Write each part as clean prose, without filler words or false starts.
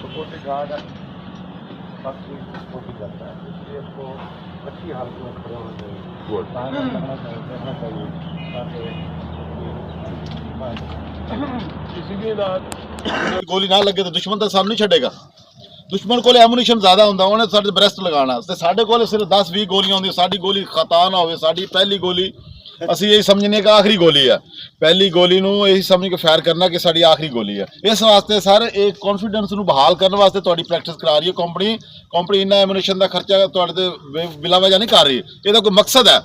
Security guard बाकी security करता है, इसलिए इसको अच्छी हालत में खड़े होना चाहिए, देखना चाहिए किसी भी गोली ना लगे तो दुश्मन तो सानू नहीं छड़ेगा। दुश्मन को एमुनीशन ज्यादा होंदा, उन्हें साडे ब्रेस्ट लगाना ते साडे कोल सिर्फ 10-20 गोलियां होंदी। साडी गोली खता ना होवे, साडी पहली गोली ਅਸੀਂ यही समझने का आखिरी गोली है, पहली गोली ਨੂੰ यही समझ के फायर करना कि साड़ी आखिरी गोली है। इस वास्ते सर एक कॉन्फिडेंस ਨੂੰ बहाल करने वास्ते ਤੁਹਾਡੀ प्रैक्टिस करा रही है कंपनी इन्ना एमुनेशन का खर्चा ਤੁਹਾਡੇ ਤੇ ਬਿਲਾ ਵਜ੍ਹਾ नहीं कर रही। ਇਹਦਾ ਕੋਈ मकसद है,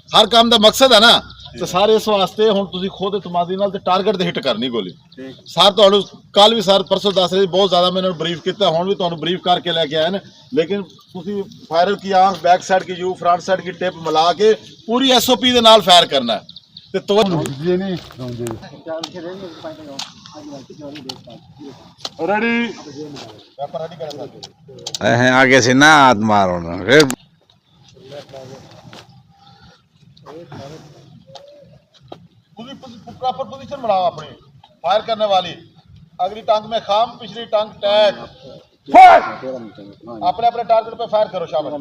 हर काम का मकसद है ना। तो सारे इस वास्ते हुण तुसीं खुद इतमादी नाल ते टारगेट ते हिट करनी गोली। सर तुहानू कल भी सर परसों दस रहे बहुत ज़्यादा मैंने ब्रीफ किया, हुण भी तुहानू ब्रीफ करके लेके आए हैं, लेकिन तुसीं फायर की आंख बैक साइड की यू फ्रंट साइड की टिप मिला के पूरी SOP दे नाल फायर करना है। ते तो रेडी आगे से ना हाथ मारो ना फिर प्रॉपर पोजीशन बनाओ अपनी फायर करने वाली। अगली टांग में खाम, पिछली टांग टैग, फायर। अपने अपने टारगेट पे फायर करो। शाबाश।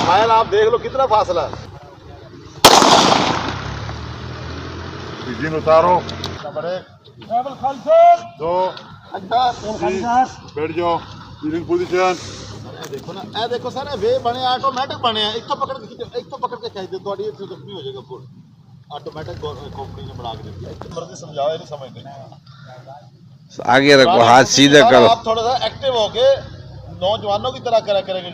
फायर आप देख लो कितना फासला है। उतारो। नंबर 1 2 बैठ जाओ पोजीशन। देखो ना, ए देखो सर वे बने ऑटोमेटिक बने हैं, एक तो पकड़ के चाहिए तो जख्मी हो जाएगा फुल ऑटोमेटिक कंपनी ने बना के दी। मर्जी समझाओ, ये नहीं समझते। आगे रखो, हाथ सीधे करो। आप थोड़ा सा एक्टिव होके नौजवानों की तरह करेंगे।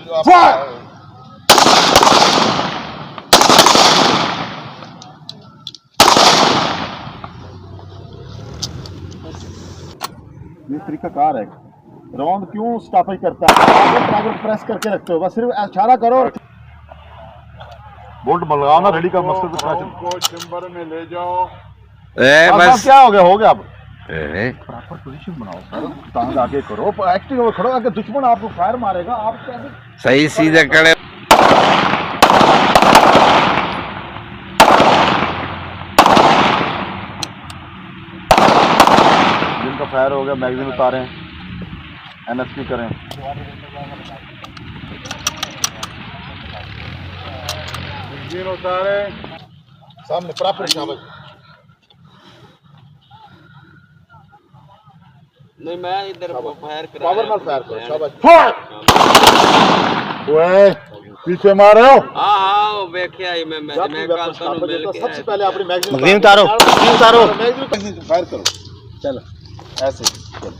ये तरीका कार है। राउंड क्यों स्टॉपेज करता है? टारगेट प्रेस करके रखते हो, बस सिर्फ इशारा करो। बोल्ट लगाओ ना, रेडी का मकसद को चेंबर में ले जाओ। बस क्या हो गया अब। प्रॉपर पोजीशन बनाओ सर, टांग आगे करो, एक्टिव हो खड़ो, अगर दुश्मन आपको फायर मारेगा आप कैसे सही सीधे खड़े। जिनका फायर हो गया मैगजीन उतारें, NSP करें। उतारे सामने प्रॉपर। शाबाश। नहीं मैं इधर फायर कर पावर में फायर करो। शाबाश। ओए पीछे मारे हो। हां देखिए आई मैं कल तो मिल के सबसे पहले अपनी मैगजीन उतारो, मैगजीन फायर करो। चलो ऐसे चलो,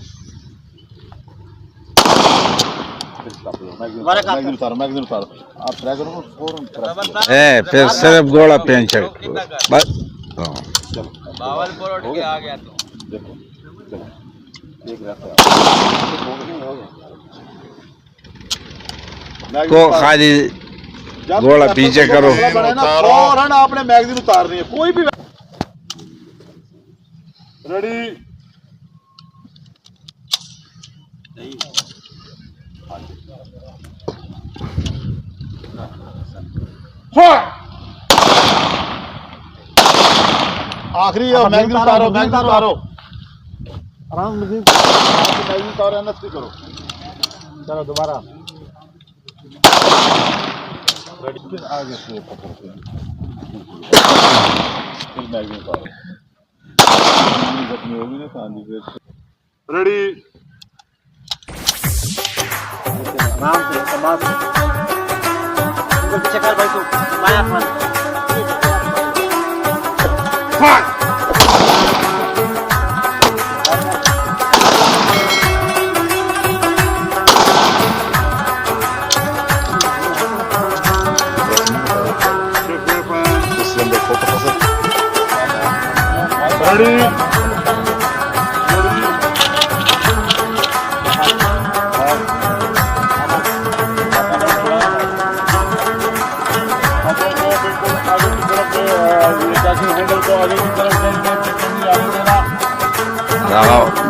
मैगजीन उतारो। आप ट्राई करो फौरन। फिर सिर्फ गोला पेंच बस। बावलपुर उठ के आ गया तो देखो चलो देख रहा था को खाली गोला पीछे करो। फौरन आपने मैगजीन उतारनी है, कोई भी। रेडी आखिरी मैगजीन उतारो। आराम मैगजीन उतारो, NSP करो। चलो दोबारा आगे से पकड़ते हैं, मैगजीन उतारो। जख्मी होगी ना सांझी। रेडी आराम से पीछे कर भाई, तू माया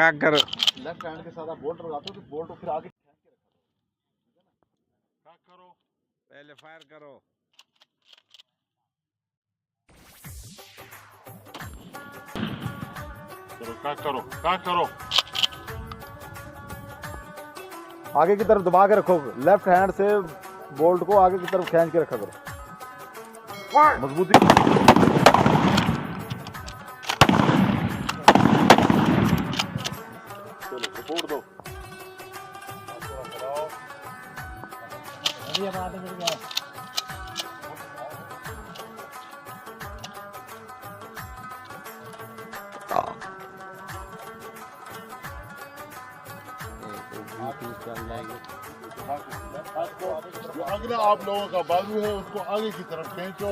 काकर लेफ्ट हैंड के साथ आप बोल्ट लगाते हो तो बोल्ट को फिर आगे करो, पहले फायर करो करो आगे की तरफ दबा के रखो, लेफ्ट हैंड से बोल्ट को आगे की तरफ खींच के रखा करो, मजबूती। छोड़ दो जो अगला आप लोगों का बाजू है उसको आगे की तरफ खींचो,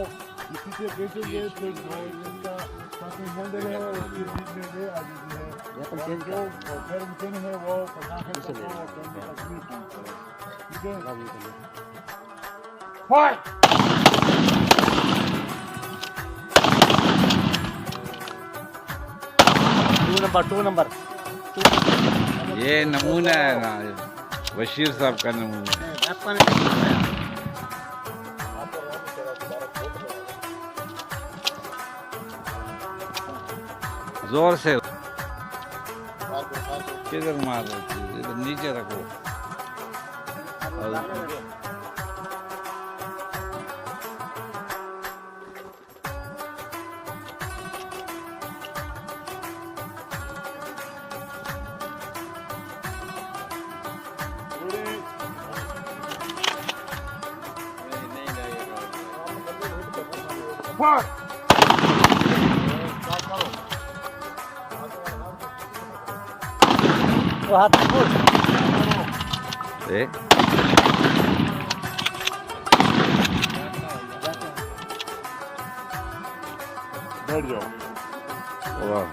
इसी से खींचेंगे फिर जो इनका हैंडल है उसकी बीच में ये आ जाती है, जो फिर इंजन है वो पटाखे को ठीक है। टू नंबर ये नमूना है ना, बशीर साहब का नमूना है। जोर से किधर मार रही थी, इधर नीचे रखो। बैठ जाओ। वाह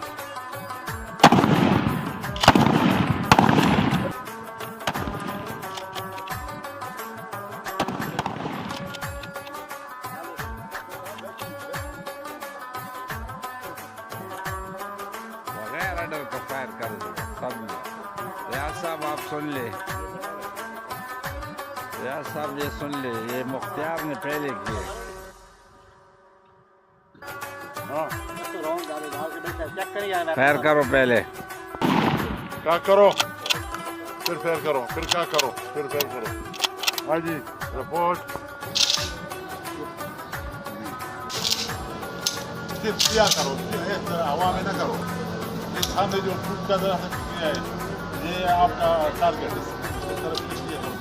रडर को फायर कर दो सब। रियाज साहब आप सुन ले, रियाज साहब ये सुन ले, ये मुख्तियार ने पहले किए। फायर करो पहले, क्या करो फिर फेयर करो, फिर क्या करो, फिर फेयर करो। हाँ जी, रिपोर्ट सिर्फ किया करो, इस तरह हवा में ना करो। इस सामने जो फ्रूट का दरख्त किया है, ये आपका टारगेट है। इस तरह फिर किया करो,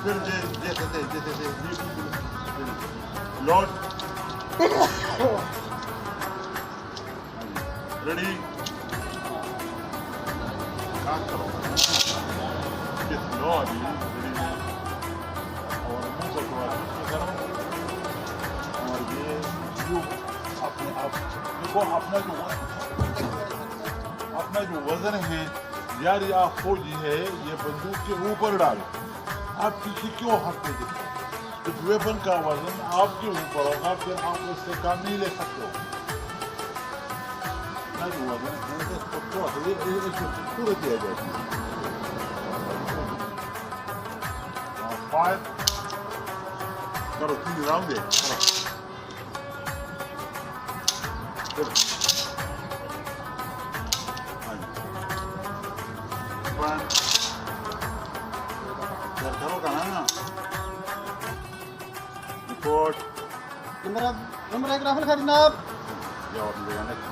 फिर जैसे लॉट रेडी काम करो। इस लो अभी रेडी है और मुंह को थोड़ा नीचे करो और ये यू अपने आप देखो अपना जो वजन है यार, ये आप फौजी है, ये बंदूक के ऊपर डालो। आप पीछे क्यों हटते थे? इस वेपन का वजन आपके ऊपर होगा, फिर आप उससे काम नहीं ले सकते हो। ना जो वजन है इसको थोड़ा सा ये पूरा किया जाए। 5 करो, 3 राउंड है, करो। फिर करो का ना रिपोर्ट नंबर 1 राहुल खान जनाब। जवाब देगा नेक्स्ट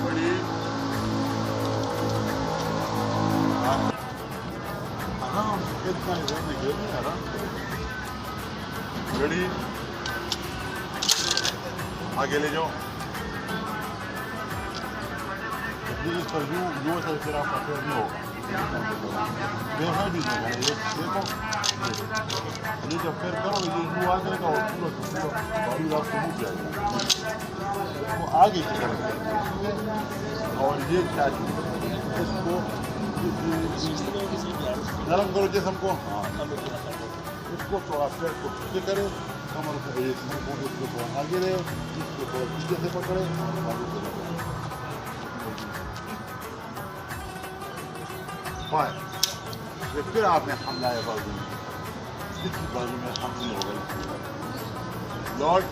बड़ी आराम कितना रहने के लिए आराम रेडी आगे ले जाओ। इस पर यू से फिर आपका फेर नहीं होगा, देखा दीजिएगा। ये देखो ये जब फेर करो ये यू आ जाएगा और पूरा बॉडी आपको मुझ जाएगा, इसको आगे की तरफ और ये क्या इसको नरम करो जिसम को। हाँ इसको थोड़ा पेड़ को पीछे करे, कमर को इसको आगे रहे, इसको थोड़ा पीछे से पकड़े, आगे से पकड़े। फिर आपने हमला है बाजू में, बाजू में हमले हो गए लॉर्ड